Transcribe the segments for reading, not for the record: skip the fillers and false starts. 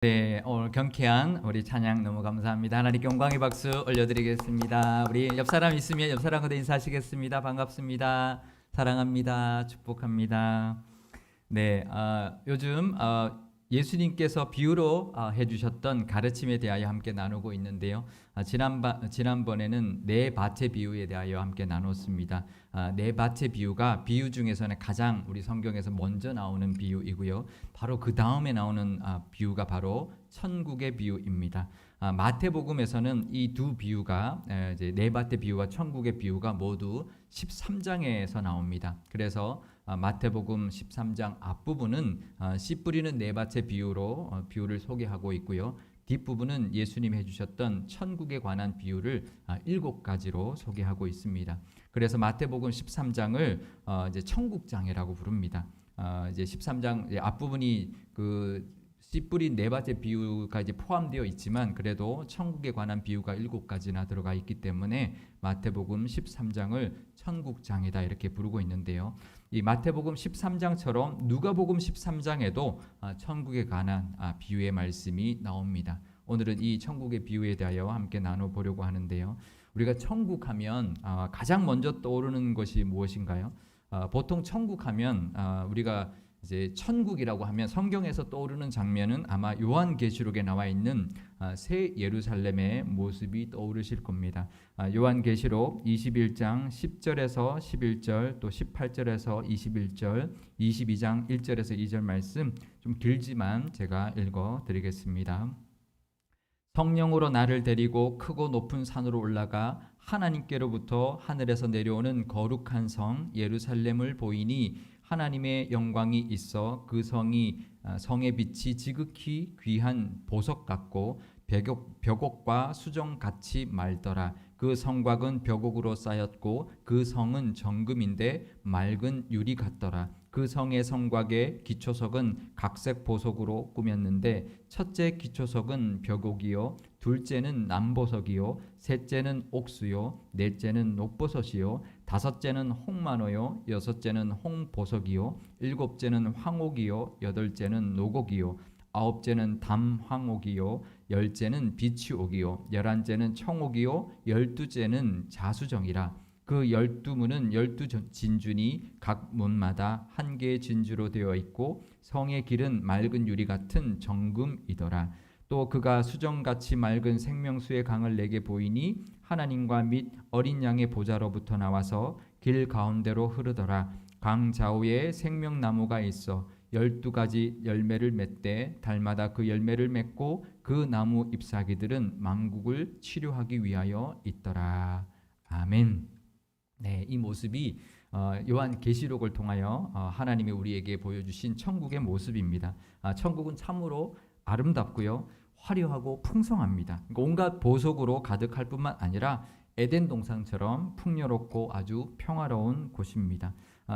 네, 오늘 경쾌한 우리 찬양 너무 감사합니다. 하나님께 영광의 박수 올려드리겠습니다. 우리 옆 사람 있으면 옆 사람과 인사하시겠습니다. 반갑습니다. 사랑합니다. 축복합니다. 네, 요즘 예수님께서 비유로 해주셨던 가르침에 대하여 함께 나누고 있는데요. 지난번에는 네 밭의 비유에 대하여 함께 나눴습니다. 네 밭의 비유가 비유 중에서는 가장 우리 성경에서 먼저 나오는 비유이고요. 바로 그 다음에 나오는 비유가 바로 천국의 비유입니다. 마태복음에서는 이 두 비유가 이제 네 밭의 비유와 천국의 비유가 모두 13장에서 나옵니다. 그래서 마태복음 13장 앞부분은 씨 뿌리는 네 밭의 비유로 비유를 소개하고 있고요. 뒷부분은 예수님이 해주셨던 천국에 관한 비유를 7가지로 소개하고 있습니다. 그래서 마태복음 13장을 이제 천국장이라고 부릅니다. 이제 13장 앞부분이 그 씨 뿌린 네 밭의 비유가 이제 포함되어 있지만 그래도 천국에 관한 비유가 7가지나 들어가 있기 때문에 마태복음 13장을 천국장이다 이렇게 부르고 있는데요. 이 마태복음 13장처럼 누가복음 13장에도 천국에 관한 비유의 말씀이 나옵니다. 오늘은 이 천국의 비유에 대하여 함께 나눠보려고 하는데요. 우리가 천국하면 가장 먼저 떠오르는 것이 무엇인가요? 보통 천국하면 우리가 이제 천국이라고 하면 성경에서 떠오르는 장면은 아마 요한계시록에 나와 있는 새 예루살렘의 모습이 떠오르실 겁니다. 요한계시록 21장 10절에서 11절 또 18절에서 21절 22장 1절에서 2절 말씀 좀 길지만 제가 읽어 드리겠습니다. 성령으로 나를 데리고 크고 높은 산으로 올라가 하나님께로부터 하늘에서 내려오는 거룩한 성 예루살렘을 보이니 하나님의 영광이 있어 그 성의 빛이 지극히 귀한 보석 같고 벽옥과 수정같이 맑더라. 그 성곽은 벽옥으로 쌓였고 그 성은 정금인데 맑은 유리 같더라. 그 성의 성곽의 기초석은 각색 보석으로 꾸몄는데 첫째 기초석은 벽옥이요 둘째는 남보석이요 셋째는 옥수요 넷째는 녹보석이요 다섯째는 홍만호요 여섯째는 홍보석이요 일곱째는 황옥이요 여덟째는 노곡이요 아홉째는 담황옥이요 열째는 비치옥이요 열한째는 청옥이요 열두째는 자수정이라. 그 12문은 12진주니 각 문마다 한 개의 진주로 되어 있고 성의 길은 맑은 유리 같은 정금이더라. 또 그가 수정같이 맑은 생명수의 강을 내게 보이니 하나님과 및 어린 양의 보좌로부터 나와서 길 가운데로 흐르더라. 강 좌우에 생명나무가 있어 12가지 열매를 맺되 달마다 그 열매를 맺고 그 나무 잎사귀들은 만국을 치료하기 위하여 있더라. 아멘. 네, 이 모습이 요한계시록을 통하여 하나님이 우리에게 보여주신 천국의 모습입니다. 천국은 참으로 아름답고요, 화려하고 풍성합니다. 그러니까 온갖 보석으로 가득할 뿐만 아니라 에덴 동산처럼 풍요롭고 아주 평화로운 곳입니다.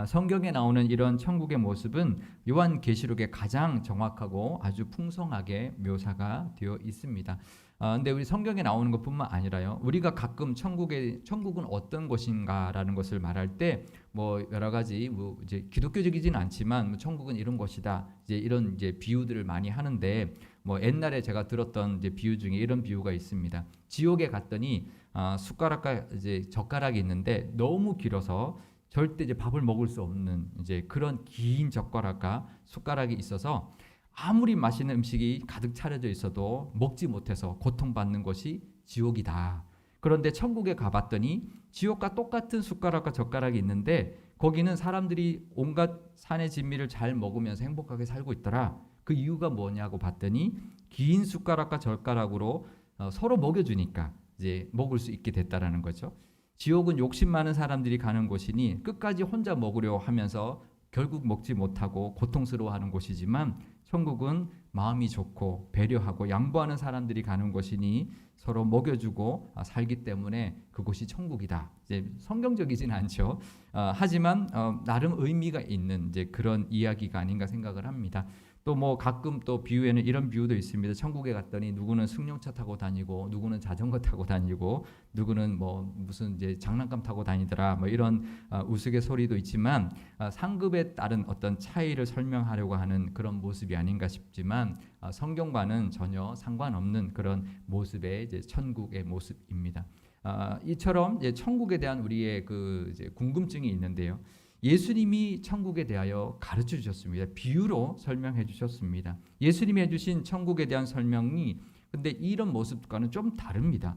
성경에 나오는 이런 천국의 모습은 요한계시록에 가장 정확하고 아주 풍성하게 묘사가 되어 있습니다. 근데 우리 성경에 나오는 것뿐만 아니라요. 우리가 가끔 천국은 어떤 곳인가라는 것을 말할 때 뭐 여러 가지 이제 기독교적이지는 않지만 천국은 이런 곳이다. 이제 이런 이제 비유들을 많이 하는데 뭐 옛날에 제가 들었던 이제 비유 중에 이런 비유가 있습니다. 지옥에 갔더니 숟가락과 이제 젓가락이 있는데 너무 길어서 절대 이제 밥을 먹을 수 없는 이제 그런 긴 젓가락과 숟가락이 있어서 아무리 맛있는 음식이 가득 차려져 있어도 먹지 못해서 고통받는 것이 지옥이다. 그런데 천국에 가봤더니 지옥과 똑같은 숟가락과 젓가락이 있는데 거기는 사람들이 온갖 산의 진미를 잘 먹으면서 행복하게 살고 있더라. 그 이유가 뭐냐고 봤더니 긴 숟가락과 젓가락으로 서로 먹여주니까 이제 먹을 수 있게 됐다라는 거죠. 지옥은 욕심 많은 사람들이 가는 곳이니 끝까지 혼자 먹으려 하면서 결국 먹지 못하고 고통스러워하는 곳이지만 천국은 마음이 좋고 배려하고 양보하는 사람들이 가는 곳이니 서로 먹여주고 살기 때문에 그곳이 천국이다. 이제 성경적이지는 않죠. 하지만 나름 의미가 있는 이제 그런 이야기가 아닌가 생각을 합니다. 또 뭐 가끔 또 비유에는 이런 비유도 있습니다. 천국에 갔더니 누구는 승용차 타고 다니고 누구는 자전거 타고 다니고 누구는 뭐 무슨 이제 장난감 타고 다니더라 뭐 이런 우스갯소리도 있지만 상급에 따른 어떤 차이를 설명하려고 하는 그런 모습이 아닌가 싶지만 성경과는 전혀 상관없는 그런 모습의 이제 천국의 모습입니다. 이처럼 이제 천국에 대한 우리의 그 이제 궁금증이 있는데요. 예수님이 천국에 대하여 가르쳐 주셨습니다. 비유로 설명해 주셨습니다. 예수님이 해주신 천국에 대한 설명이 근데 이런 모습과는 좀 다릅니다.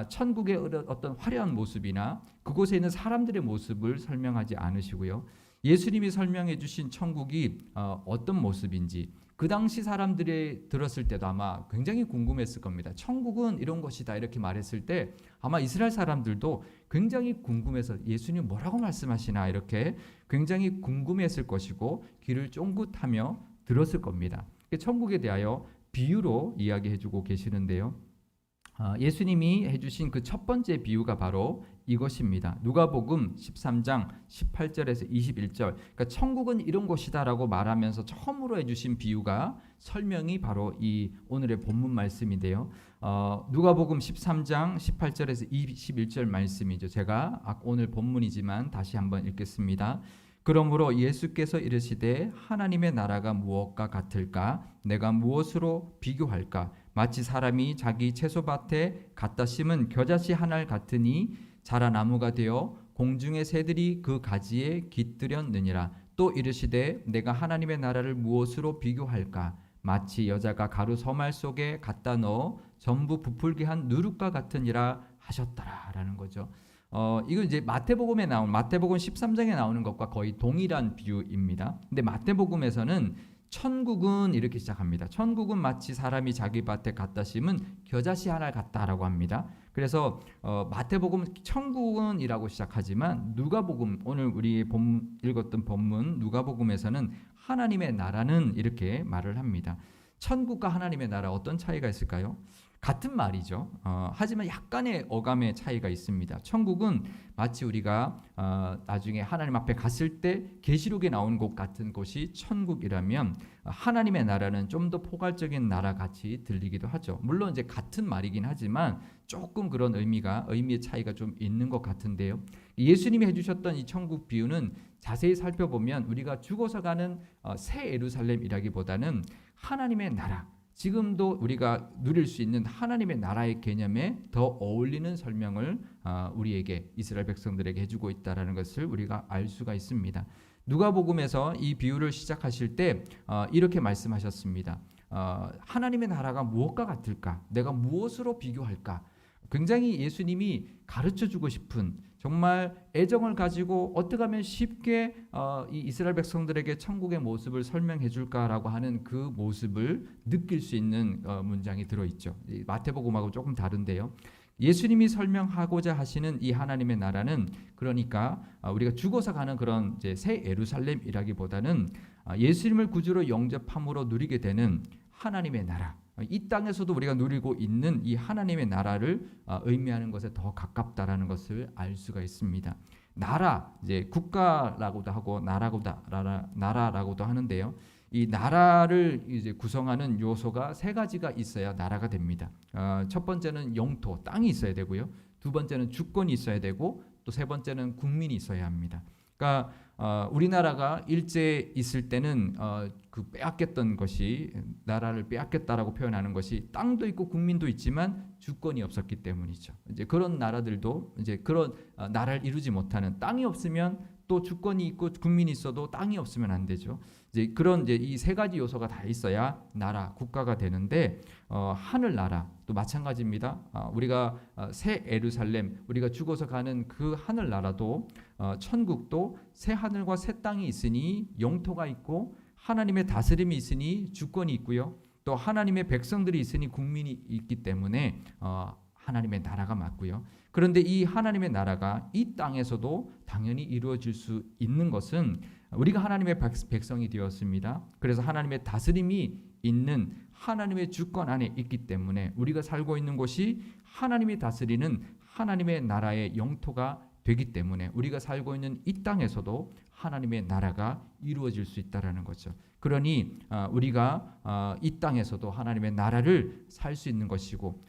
천국의 어떤 화려한 모습이나 그곳에 있는 사람들의 모습을 설명하지 않으시고요. 예수님이 설명해 주신 천국이 어떤 모습인지 그 당시 사람들이 들었을 때도 아마 굉장히 궁금했을 겁니다. 천국은 이런 것이다 이렇게 말했을 때 아마 이스라엘 사람들도 굉장히 궁금해서 예수님 뭐라고 말씀하시나 이렇게 굉장히 궁금했을 것이고 귀를 쫑긋하며 들었을 겁니다. 천국에 대하여 비유로 이야기해주고 계시는데요. 예수님이 해주신 그 첫 번째 비유가 바로 이것입니다. 누가복음 13장 18절에서 21절. 그러니까 천국은 이런 곳이다라고 말하면서 처음으로 해주신 비유가 설명이 바로 이 오늘의 본문 말씀인데요. 누가복음 13장 18절에서 21절 말씀이죠. 제가 오늘 본문이지만 다시 한번 읽겠습니다. 그러므로 예수께서 이르시되 하나님의 나라가 무엇과 같을까? 내가 무엇으로 비교할까? 마치 사람이 자기 채소밭에 갖다 심은 겨자씨 한 알 같으니 자라 나무가 되어 공중의 새들이 그 가지에 깃들였느니라. 또 이르시되 내가 하나님의 나라를 무엇으로 비교할까? 마치 여자가 가루 서말 속에 갖다 넣어 전부 부풀게 한 누룩과 같으니라 하셨더라라는 거죠. 이거 이제 마태복음 13장에 나오는 것과 거의 동일한 비유입니다. 근데 마태복음에서는 천국은 이렇게 시작합니다. 천국은 마치 사람이 자기 밭에 갖다 심은 겨자씨 하나 같다라고 합니다. 그래서 마태복음 천국은이라고 시작하지만 누가복음 오늘 우리 읽었던 본문 누가복음에서는 하나님의 나라는 이렇게 말을 합니다. 천국과 하나님의 나라 어떤 차이가 있을까요? 같은 말이죠. 하지만 약간의 어감의 차이가 있습니다. 천국은 마치 우리가 나중에 하나님 앞에 갔을 때 계시록에 나온 곳 같은 곳이 천국이라면 하나님의 나라는 좀 더 포괄적인 나라 같이 들리기도 하죠. 물론 이제 같은 말이긴 하지만 조금 그런 의미의 차이가 좀 있는 것 같은데요. 예수님이 해주셨던 이 천국 비유는 자세히 살펴보면 우리가 죽어서 가는 새 예루살렘이라기보다는 하나님의 나라, 지금도 우리가 누릴 수 있는 하나님의 나라의 개념에 더 어울리는 설명을 우리에게 이스라엘 백성들에게 해주고 있다는 것을 우리가 알 수가 있습니다. 누가복음에서 이 비유를 시작하실 때 이렇게 말씀하셨습니다. 하나님의 나라가 무엇과 같을까? 내가 무엇으로 비교할까? 굉장히 예수님이 가르쳐주고 싶은 정말 애정을 가지고 어떻게 하면 쉽게 이 이스라엘 백성들에게 천국의 모습을 설명해 줄까라고 하는 그 모습을 느낄 수 있는 문장이 들어있죠. 마태복음하고 조금 다른데요. 예수님이 설명하고자 하시는 이 하나님의 나라는 그러니까 우리가 죽어서 가는 그런 이제 새 예루살렘이라기보다는 예수님을 구주로 영접함으로 누리게 되는 하나님의 나라, 이 땅에서도 우리가 누리고 있는 이 하나님의 나라를 의미하는 것에 더 가깝다라는 것을 알 수가 있습니다. 나라, 이제 국가라고도 하고 나라라고도 하는데요. 이 나라를 이제 구성하는 요소가 세 가지가 있어야 나라가 됩니다. 첫 번째는 영토, 땅이 있어야 되고요. 두 번째는 주권이 있어야 되고 또 세 번째는 국민이 있어야 합니다. 그러니까 우리나라가 일제 있을 때는 그 빼앗겼던 것이 나라를 빼앗겼다라고 표현하는 것이 땅도 있고 국민도 있지만 주권이 없었기 때문이죠. 이제 그런 나라들도 이제 그런 나라를 이루지 못하는 땅이 없으면 또 주권이 있고 국민이 있어도 땅이 없으면 안 되죠. 이제 그런 이제 이 세 가지 요소가 다 있어야 나라, 국가가 되는데 하늘 나라 또 마찬가지입니다. 우리가 새 예루살렘, 우리가 죽어서 가는 그 하늘 나라도 천국도 새 하늘과 새 땅이 있으니 영토가 있고 하나님의 다스림이 있으니 주권이 있고요. 또 하나님의 백성들이 있으니 국민이 있기 때문에 하나님의 나라가 맞고요. 그런데 이 하나님의 나라가 이 땅에서도 당연히 이루어질 수 있는 것은 우리가 하나님의 백성이 되었습니다. 그래서 하나님의 다스림이 있는 하나님의 주권 안에 있기 때문에 우리가 살고 있는 곳이 하나님이 다스리는 하나님의 나라의 영토가 되기 때문에 우리가 살고 있는 이 땅에서도 하나님의 나라가 이루어질 수 있다라는 거죠. 그러니 우리가 이 땅에서도 하나님의 나라를 살 수 있는 것이고,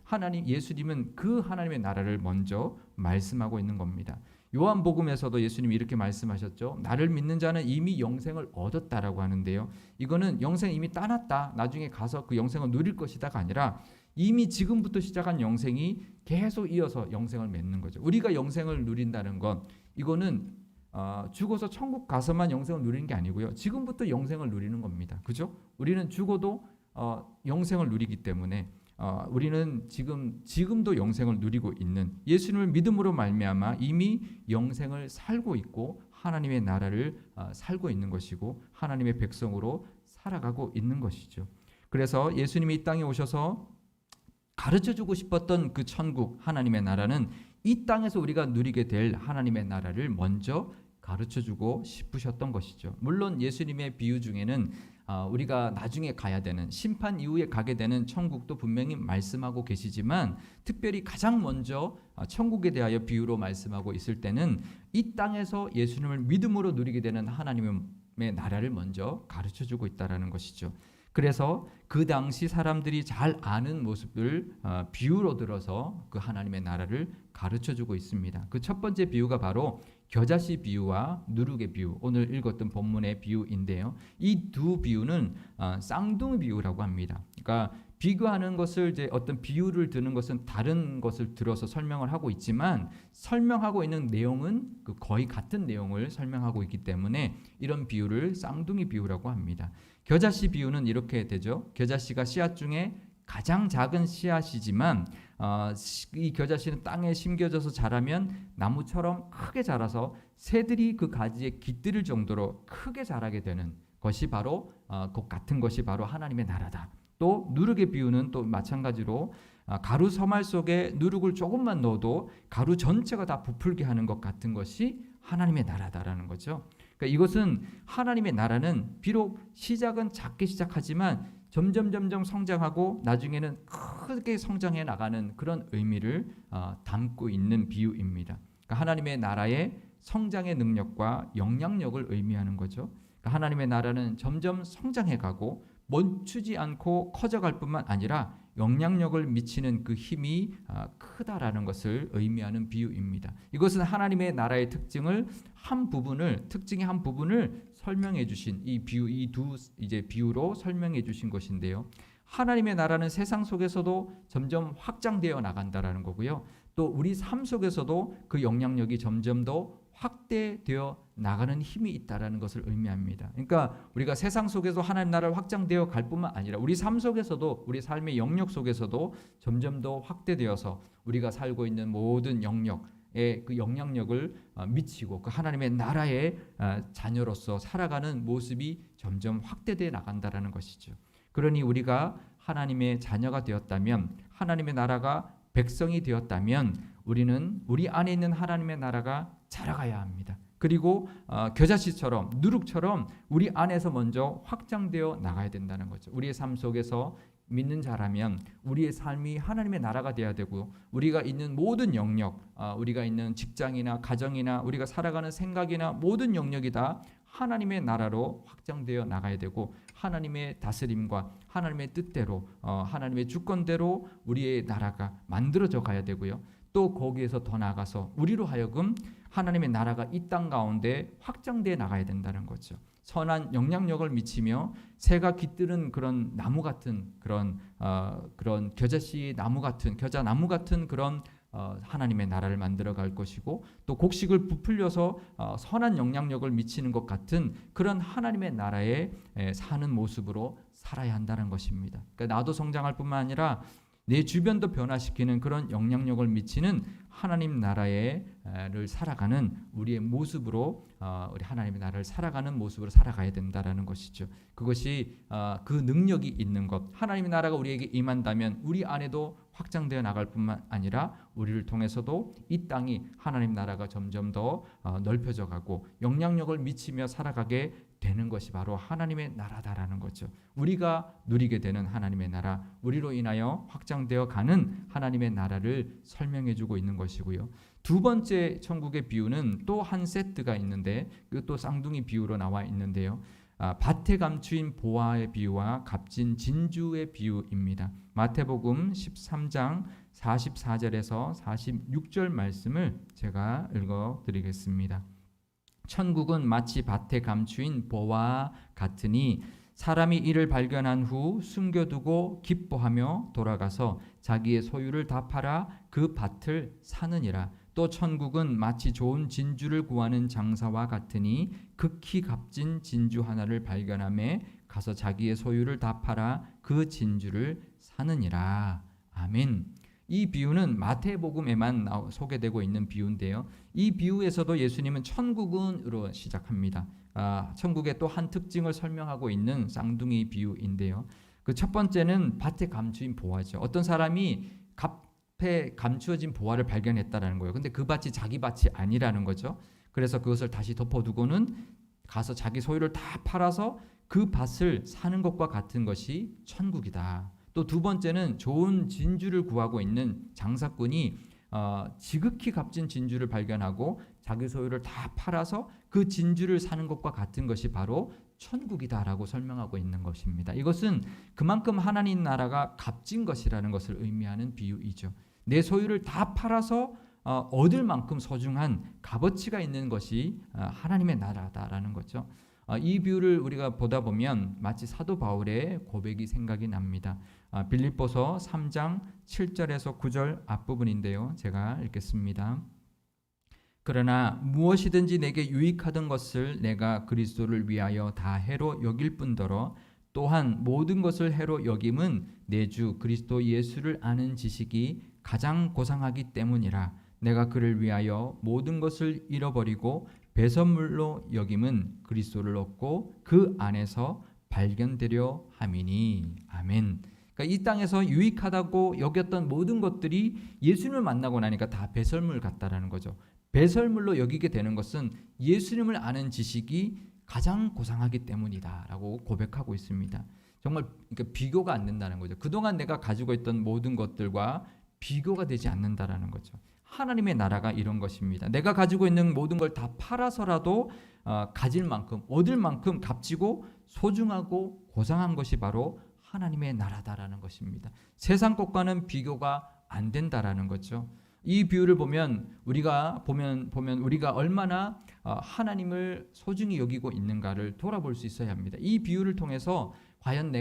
예수님은 그 하나님의 나라를 먼저 말씀하고 있는 겁니다. 요한복음에서도 예수님이 이렇게 말씀하셨죠. 나를 믿는 자는 이미 영생을 얻었다라고 하는데요. 이거는 영생 이미 따놨다, 나중에 가서 그 영생을 누릴 것이다가 아니라 이미 지금부터 시작한 영생이 계속 이어서 영생을 맺는 거죠. 우리가 영생을 누린다는 건 이거는 죽어서 천국 가서만 영생을 누리는 게 아니고요. 지금부터 영생을 누리는 겁니다. 그죠? 우리는 죽어도 영생을 누리기 때문에 우리는 지금도 영생을 누리고 있는, 예수님을 믿음으로 말미암아 이미 영생을 살고 있고 하나님의 나라를 살고 있는 것이고 하나님의 백성으로 살아가고 있는 것이죠. 그래서 예수님이 이 땅에 오셔서 가르쳐주고 싶었던 그 천국, 하나님의 나라는 이 땅에서 우리가 누리게 될 하나님의 나라를 먼저 가르쳐주고 싶으셨던 것이죠. 물론 예수님의 비유 중에는 우리가 나중에 가야 되는, 심판 이후에 가게 되는 천국도 분명히 말씀하고 계시지만, 특별히 가장 먼저 천국에 대하여 비유로 말씀하고 있을 때는 이 땅에서 예수님을 믿음으로 누리게 되는 하나님의 나라를 먼저 가르쳐주고 있다는 것이죠. 그래서 그 당시 사람들이 잘 아는 모습을 비유로 들어서 그 하나님의 나라를 가르쳐주고 있습니다. 그 첫 번째 비유가 바로 겨자씨 비유와 누룩의 비유, 오늘 읽었던 본문의 비유인데요. 이 두 비유는 쌍둥이 비유라고 합니다. 그러니까 비교하는 것을, 이제 어떤 비유를 드는 것은 다른 것을 들어서 설명을 하고 있지만 설명하고 있는 내용은 거의 같은 내용을 설명하고 있기 때문에 이런 비유를 쌍둥이 비유라고 합니다. 겨자씨 비유는 이렇게 되죠. 겨자씨가 씨앗 중에 가장 작은 씨앗이지만 이 겨자씨는 땅에 심겨져서 자라면 나무처럼 크게 자라서 새들이 그 가지에 깃들을 정도로 크게 자라게 되는 것이 바로 그 같은 것이 바로 하나님의 나라다. 또 누룩의 비유는 또 마찬가지로 가루 서말 속에 누룩을 조금만 넣어도 가루 전체가 다 부풀게 하는 것 같은 것이 하나님의 나라다라는 거죠. 그러니까 이것은 하나님의 나라는 비록 시작은 작게 시작하지만 점점 성장하고 나중에는 크게 성장해 나가는 그런 의미를 담고 있는 비유입니다. 그러니까 하나님의 나라의 성장의 능력과 영향력을 의미하는 거죠. 그러니까 하나님의 나라는 점점 성장해 가고 멈추지 않고 커져갈 뿐만 아니라 영향력을 미치는 그 힘이 크다라는 것을 의미하는 비유입니다. 이것은 하나님의 나라의 특징의 한 부분을 설명해 주신 이 두 비유로 설명해 주신 것인데요. 하나님의 나라는 세상 속에서도 점점 확장되어 나간다라는 거고요. 또 우리 삶 속에서도 그 영향력이 점점 더 확대되어 나가는 힘이 있다라는 것을 의미합니다. 그러니까 우리가 세상 속에서 하나님 나라를 확장되어 갈 뿐만 아니라 우리 삶 속에서도, 우리 삶의 영역 속에서도 점점 더 확대되어서 우리가 살고 있는 모든 영역에 그 영향력을 미치고 그 하나님의 나라의 자녀로서 살아가는 모습이 점점 확대되어 나간다라는 것이죠. 그러니 우리가 하나님의 자녀가 되었다면, 하나님의 나라가 백성이 되었다면 우리는 우리 안에 있는 하나님의 나라가 자라가야 합니다. 그리고 겨자씨처럼, 누룩처럼 우리 안에서 먼저 확장되어 나가야 된다는 거죠. 우리의 삶 속에서 믿는 자라면 우리의 삶이 하나님의 나라가 되어야 되고, 우리가 있는 모든 영역, 우리가 있는 직장이나 가정이나 우리가 살아가는 생각이나 모든 영역이 다 하나님의 나라로 확장되어 나가야 되고, 하나님의 다스림과 하나님의 뜻대로, 하나님의 주권대로 우리의 나라가 만들어져 가야 되고요. 또 거기에서 더 나아가서 우리로 하여금 하나님의 나라가 이 땅 가운데 확장되어 나가야 된다는 거죠. 선한 영향력을 미치며 새가 깃드는 그런 나무 같은 그런 겨자씨 나무 같은, 겨자나무 같은 그런 하나님의 나라를 만들어 갈 것이고, 또 곡식을 부풀려서 선한 영향력을 미치는 것 같은 그런 하나님의 나라에 사는 모습으로 살아야 한다는 것입니다. 그러니까 나도 성장할 뿐만 아니라 내 주변도 변화시키는 그런 영향력을 미치는 하나님 나라를 살아가는 우리의 모습으로, 우리 하나님의 나라를 살아가는 모습으로 살아가야 된다라는 것이죠. 그것이 그 능력이 있는 것, 하나님의 나라가 우리에게 임한다면 우리 안에도 확장되어 나갈 뿐만 아니라 우리를 통해서도 이 땅이 하나님 나라가 점점 더 넓혀져 가고 영향력을 미치며 살아가게 되는 것이 바로 하나님의 나라다라는 거죠. 우리가 누리게 되는 하나님의 나라, 우리로 인하여 확장되어 가는 하나님의 나라를 설명해 주고 있는 것이고요. 두 번째 천국의 비유는 또 한 세트가 있는데 그것도 쌍둥이 비유로 나와 있는데요. 밭에 감추인 보화의 비유와 값진 진주의 비유입니다. 마태복음 13장 44절에서 46절 말씀을 제가 읽어드리겠습니다. 천국은 마치 밭에 감추인 보화와 같으니 사람이 이를 발견한 후 숨겨두고 기뻐하며 돌아가서 자기의 소유를 다 팔아 그 밭을 사느니라. 또 천국은 마치 좋은 진주를 구하는 장사와 같으니 극히 값진 진주 하나를 발견하매 가서 자기의 소유를 다 팔아 그 진주를 사느니라. 아멘. 이 비유는 마태복음에만 소개되고 있는 비유인데요. 이 비유에서도 예수님은 천국은으로 시작합니다. 천국의 또 한 특징을 설명하고 있는 쌍둥이 비유인데요. 그 첫 번째는 밭에 감추인 보화죠. 어떤 사람이 밭에 감추어진 보화를 발견했다라는 거예요. 근데 그 밭이 자기 밭이 아니라는 거죠. 그래서 그것을 다시 덮어두고는 가서 자기 소유를 다 팔아서 그 밭을 사는 것과 같은 것이 천국이다. 또 두 번째는 좋은 진주를 구하고 있는 장사꾼이 지극히 값진 진주를 발견하고 자기 소유를 다 팔아서 그 진주를 사는 것과 같은 것이 바로 천국이다라고 설명하고 있는 것입니다. 이것은 그만큼 하나님 나라가 값진 것이라는 것을 의미하는 비유이죠. 내 소유를 다 팔아서 얻을 만큼 소중한 값어치가 있는 것이 하나님의 나라다라는 거죠. 이 비유를 우리가 보다 보면 마치 사도 바울의 고백이 생각이 납니다. 빌립보서 3장 7절에서 9절 앞부분인데요. 제가 읽겠습니다. 그러나 무엇이든지 내게 유익하던 것을 내가 그리스도를 위하여 다 해로 여길 뿐더러 또한 모든 것을 해로 여김은 내 주 그리스도 예수를 아는 지식이 가장 고상하기 때문이라. 내가 그를 위하여 모든 것을 잃어버리고 배설물로 여김은 그리스도를 얻고 그 안에서 발견되려 함이니. 아멘. 그러니까 이 땅에서 유익하다고 여겼던 모든 것들이 예수님을 만나고 나니까 다 배설물 같다라는 거죠. 배설물로 여기게 되는 것은 예수님을 아는 지식이 가장 고상하기 때문이다라고 고백하고 있습니다. 정말 그러니까 비교가 안 된다는 거죠. 그동안 내가 가지고 있던 모든 것들과 비교가 되지 않는다라는 거죠. 하나님의 나라가 이런 것입니다. 내가 가지고 있는 모든 걸 다 팔아서라도 가질 만큼, 얻을 만큼 값지고 소중하고 고상한 것이 바로 하나님의 나라다라는 것입니다. 세상 것과는 비교가 안 된다라는 거죠. 이 비유를 보면 우리가 얼마나 하나님을 소중히 여기고 있는가를 돌아볼 수 있어야 합니다. 이 비유를 통해서 과연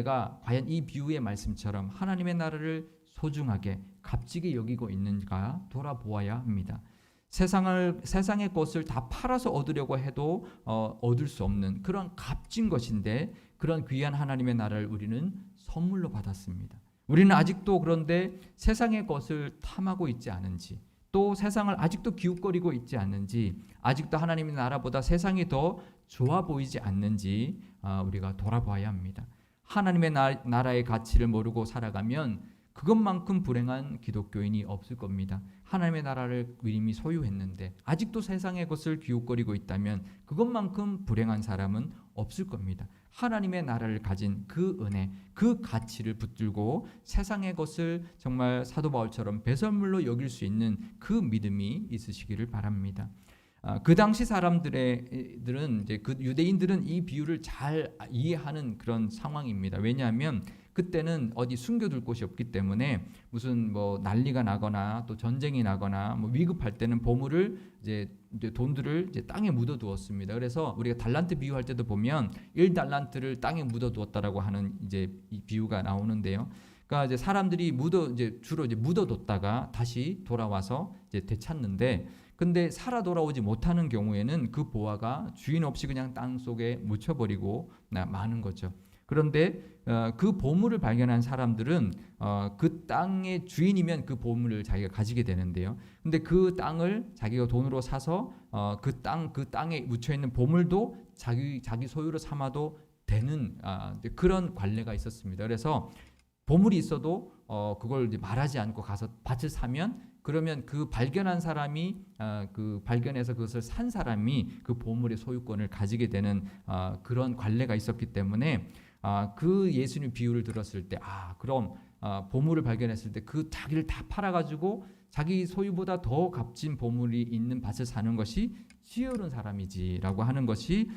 이 비유의 말씀처럼 하나님의 나라를 소중하게 값지게 여기고 있는가 돌아보아야 합니다. 세상의 것을 다 팔아서 얻으려고 해도 얻을 수 없는 그런 값진 것인데 그런 귀한 하나님의 나라를 우리는 선물로 받았습니다. 우리는 아직도 그런데 세상의 것을 탐하고 있지 않은지, 또 세상을 아직도 기웃거리고 있지 않는지, 아직도 하나님의 나라보다 세상이 더 좋아 보이지 않는지 우리가 돌아봐야 합니다. 하나님의 나라의 가치를 모르고 살아가면 그것만큼 불행한 기독교인이 없을 겁니다. 하나님의 나라를 이미 소유했는데 아직도 세상의 것을 기웃거리고 있다면 그것만큼 불행한 사람은 없을 겁니다. 하나님의 나라를 가진 그 은혜, 그 가치를 붙들고 세상의 것을 정말 사도 바울처럼 배설물로 여길 수 있는 그 믿음이 있으시기를 바랍니다. 그 당시 사람들은 이제 그 유대인들은 이 비유를 잘 이해하는 그런 상황입니다. 왜냐하면 그때는 어디 숨겨둘 곳이 없기 때문에 무슨 뭐 난리가 나거나 또 전쟁이 나거나 뭐 위급할 때는 보물을 이제 돈들을 이제 땅에 묻어두었습니다. 그래서 우리가 달란트 비유할 때도 보면 1달란트를 땅에 묻어두었다라고 하는 이제 이 비유가 나오는데요. 그러니까 이제 사람들이 주로 묻어뒀다가 다시 돌아와서 이제 되찾는데, 근데 살아 돌아오지 못하는 경우에는 그 보화가 주인 없이 그냥 땅 속에 묻혀버리고 마는 거죠. 그런데 그 보물을 발견한 사람들은 그 땅의 주인이면 그 보물을 자기가 가지게 되는데요. 근데 그 땅을 자기가 돈으로 사서 그 땅에 묻혀 있는 보물도 자기 소유로 삼아도 되는 그런 관례가 있었습니다. 그래서 보물이 있어도 그걸 이제 말하지 않고 가서 밭을 사면, 그러면 그 발견한 사람이 그 발견해서 그것을 산 사람이 그 보물의 소유권을 가지게 되는 그런 관례가 있었기 때문에 그 예수님 비유를 들었을 때 그럼 보물을 발견했을 때 그 자기를 다 팔아가지고 자기 소유보다 더 값진 보물이 있는 밭을 사는 것이 지혜로운 사람이지라고 하는 것이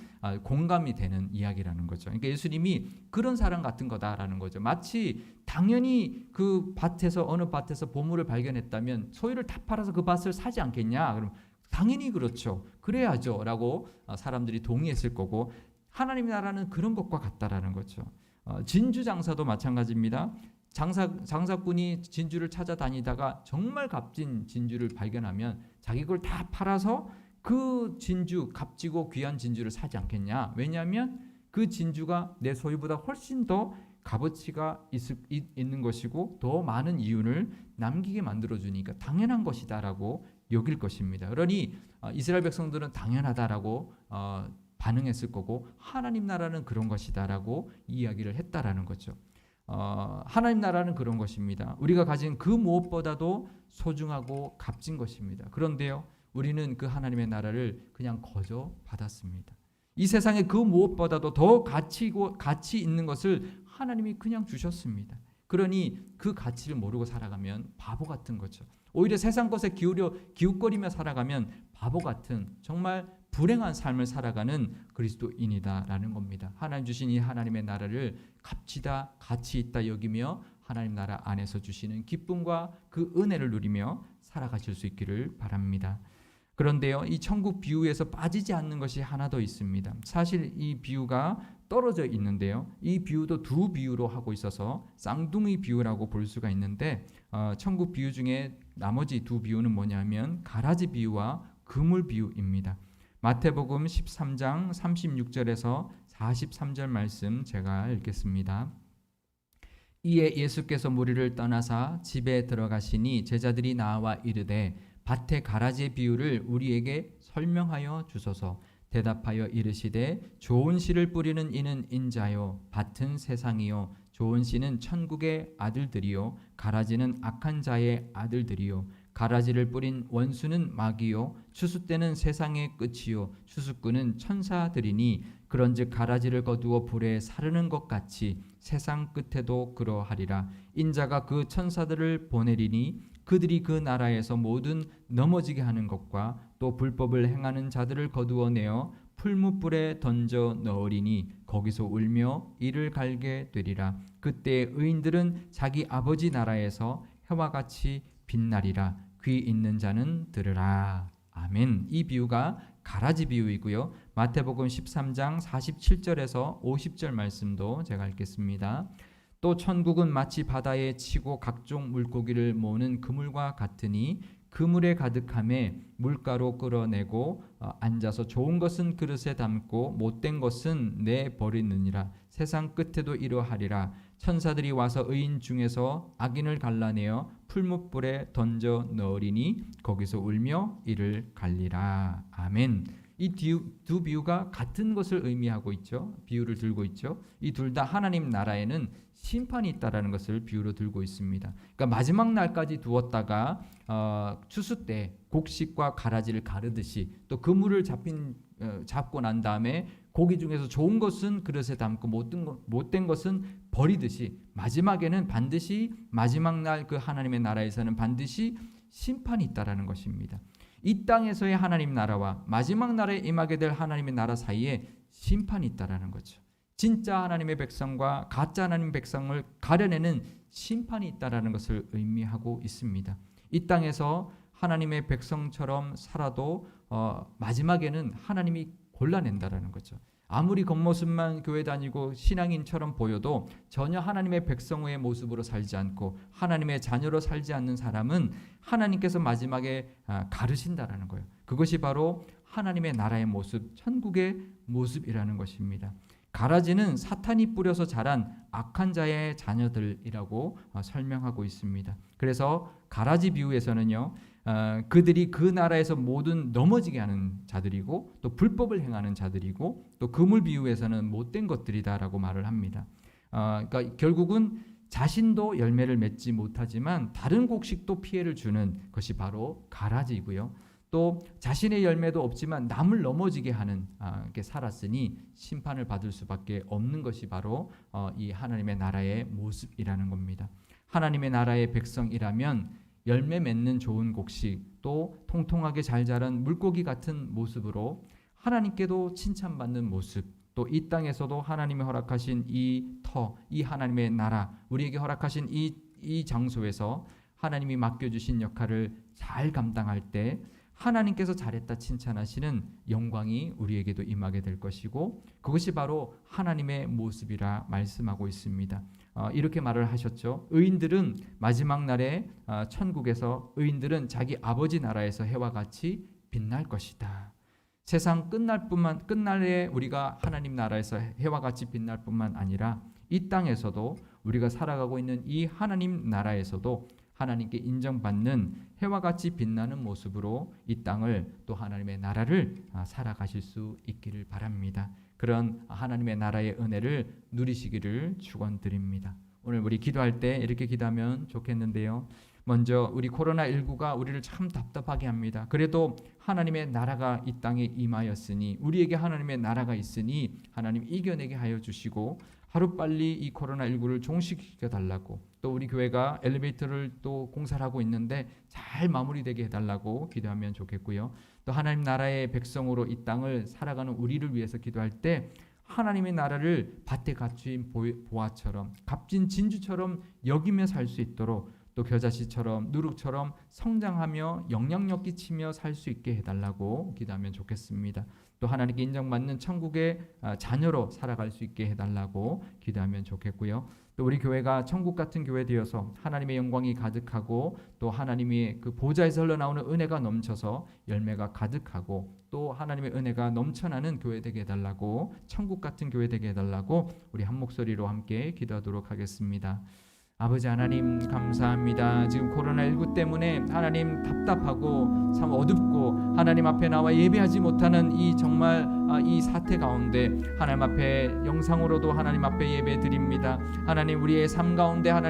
공감이 되는 이야기라는 거죠. 그러니까 예수님이 그런 사람 같은 거다라는 거죠. 마치 당연히 그 밭에서 어느 밭에서 보물을 발견했다면 소유를 다 팔아서 그 밭을 사지 않겠냐? 그럼 당연히 그렇죠. 그래야죠라고 사람들이 동의했을 거고, 하나님 나라는 그런 것과 같다라는 거죠. 진주 장사도 마찬가지입니다. 장사꾼이 진주를 찾아다니다가 정말 값진 진주를 발견하면 자기 걸 다 팔아서 그 진주, 값지고 귀한 진주를 사지 않겠냐? 왜냐하면 그 진주가 내 소유보다 훨씬 더 값어치가 있는 것이고 더 많은 이윤을 남기게 만들어주니까 당연한 것이다라고 여길 것입니다. 그러니 이스라엘 백성들은 당연하다라고 반응했을 거고, 하나님 나라는 그런 것이다라고 이야기를 했다라는 거죠. 하나님 나라는 그런 것입니다. 우리가 가진 그 무엇보다도 소중하고 값진 것입니다. 그런데요, 우리는 그 하나님의 나라를 그냥 거저 받았습니다. 이 세상에 그 무엇보다도 더 가치 있는 것을 하나님이 그냥 주셨습니다. 그러니 그 가치를 모르고 살아가면 바보 같은 거죠. 오히려 세상 것에 기웃거리며 살아가면 바보 같은, 정말 불행한 삶을 살아가는 그리스도인이다라는 겁니다. 하나님 주신 이 하나님의 나라를 값지다, 가치 있다 여기며 하나님 나라 안에서 주시는 기쁨과 그 은혜를 누리며 살아가실 수 있기를 바랍니다. 그런데요, 이 천국 비유에서 빠지지 않는 것이 하나 더 있습니다. 사실 이 비유가 떨어져 있는데요, 이 비유도 두 비유로 하고 있어서 쌍둥이 비유라고 볼 수가 있는데, 천국 비유 중에 나머지 두 비유는 뭐냐면 가라지 비유와 그물 비유입니다. 마태복음 13장 36절에서 43절 말씀 제가 읽겠습니다. 이에 예수께서 무리를 떠나사 집에 들어가시니 제자들이 나와 이르되 밭의 가라지의 비유를 우리에게 설명하여 주소서. 대답하여 이르시되 좋은 씨를 뿌리는 이는 인자요 밭은 세상이요 좋은 씨는 천국의 아들들이요 가라지는 악한 자의 아들들이요 가라지를 뿌린 원수는 마귀요 추수 때는 세상의 끝이요 추수꾼은 천사들이니 그런즉 가라지를 거두어 불에 사르는 것 같이 세상 끝에도 그러하리라. 인자가 그 천사들을 보내리니 그들이 그 나라에서 모든 넘어지게 하는 것과 또 불법을 행하는 자들을 거두어내어 풀무불에 던져 넣으리니 거기서 울며 이를 갈게 되리라. 그때 의인들은 자기 아버지 나라에서 해와 같이 빛나리라. 귀 있는 자는 들으라. 아멘. 이 비유가 가라지 비유이고요. 마태복음 13장 47절에서 50절 말씀도 제가 읽겠습니다. 또 천국은 마치 바다에 치고 각종 물고기를 모으는 그물과 같으니 그물에 가득함에 물가로 끌어내고 앉아서 좋은 것은 그릇에 담고 못된 것은 내버리느니라. 세상 끝에도 이러하리라. 천사들이 와서 의인 중에서 악인을 갈라내어 풀무불에 던져 넣으리니 거기서 울며 이를 갈리라. 아멘. 이 두 비유가 같은 것을 의미하고 있죠. 비유를 들고 있죠. 이 둘 다 하나님 나라에는 심판이 있다라는 것을 비유로 들고 있습니다. 그러니까 마지막 날까지 두었다가 추수 때 곡식과 가라지를 가르듯이 또 그물을 잡고 난 다음에 고기 중에서 좋은 것은 그릇에 담고 못된 것은 버리듯이 마지막에는 반드시 마지막 날 그 하나님의 나라에서는 반드시 심판이 있다라는 것입니다. 이 땅에서의 하나님 나라와 마지막 날에 임하게 될 하나님의 나라 사이에 심판이 있다라는 거죠. 진짜 하나님의 백성과 가짜 하나님의 백성을 가려내는 심판이 있다라는 것을 의미하고 있습니다. 이 땅에서 하나님의 백성처럼 살아도 마지막에는 하나님이 골라낸다라는 거죠. 아무리 겉모습만 교회 다니고 신앙인처럼 보여도 전혀 하나님의 백성의 모습으로 살지 않고 하나님의 자녀로 살지 않는 사람은 하나님께서 마지막에 가르신다라는 거예요. 그것이 바로 하나님의 나라의 모습, 천국의 모습이라는 것입니다. 가라지는 사탄이 뿌려서 자란 악한 자의 자녀들이라고 설명하고 있습니다. 그래서 가라지 비유에서는요, 그들이 그 나라에서 모든 넘어지게 하는 자들이고 또 불법을 행하는 자들이고 또 그물 비유에서는 못된 것들이다라고 말을 합니다. 그러니까 결국은 자신도 열매를 맺지 못하지만 다른 곡식도 피해를 주는 것이 바로 가라지이고요. 또 자신의 열매도 없지만 남을 넘어지게 하는 게 살았으니 심판을 받을 수밖에 없는 것이 바로 이 하나님의 나라의 모습이라는 겁니다. 하나님의 나라의 백성이라면 열매 맺는 좋은 곡식, 또 통통하게 잘 자란 물고기 같은 모습으로 하나님께도 칭찬받는 모습, 또 이 땅에서도 하나님이 허락하신 이 하나님의 나라, 우리에게 허락하신 이 장소에서 하나님이 맡겨주신 역할을 잘 감당할 때 하나님께서 잘했다 칭찬하시는 영광이 우리에게도 임하게 될 것이고, 그것이 바로 하나님의 모습이라 말씀하고 있습니다. 이렇게 말을 하셨죠. 의인들은 마지막 날에 천국에서 의인들은 자기 아버지 나라에서 해와 같이 빛날 것이다. 세상 끝날에 우리가 하나님 나라에서 해와 같이 빛날 뿐만 아니라 이 땅에서도 우리가 살아가고 있는 이 하나님 나라에서도 하나님께 인정받는 해와 같이 빛나는 모습으로 이 땅을, 또 하나님의 나라를 살아가실 수 있기를 바랍니다. 그런 하나님의 나라의 은혜를 누리시기를 축원드립니다. 오늘 우리 기도할 때 이렇게 기도하면 좋겠는데요. 먼저 우리 코로나19가 우리를 참 답답하게 합니다. 그래도 하나님의 나라가 이 땅에 임하였으니, 우리에게 하나님의 나라가 있으니 하나님 이겨내게 하여 주시고 하루빨리 이 코로나19를 종식시켜 달라고, 또 우리 교회가 엘리베이터를 또 공사를 하고 있는데 잘 마무리되게 해달라고 기도하면 좋겠고요. 또 하나님 나라의 백성으로 이 땅을 살아가는 우리를 위해서 기도할 때 하나님의 나라를 밭에 갖추인 보화처럼, 값진 진주처럼 여기며 살 수 있도록, 또 겨자씨처럼 누룩처럼 성장하며 영향력 끼치며 살 수 있게 해달라고 기도하면 좋겠습니다. 또 하나님께 인정받는 천국의 자녀로 살아갈 수 있게 해달라고 기도하면 좋겠고요. 또 우리 교회가 천국 같은 교회 되어서 하나님의 영광이 가득하고, 또 하나님의 그 보좌에서 흘러나오는 은혜가 넘쳐서 열매가 가득하고, 또 하나님의 은혜가 넘쳐나는 교회 되게 해달라고, 천국 같은 교회 되게 해달라고 우리 한 목소리로 함께 기도하도록 하겠습니다. 아버지 하나님 감사합니다. 지금 코로나19 때문에 하나님 답답하고 참 어둡고 하나님 앞에 나와 예배하지 못하는 이 정말 이 사태 가운데 하나님 앞에 영상으로도 하나님 앞에 예배 드립니다. 하나님 우리의 삶 가운데 하나님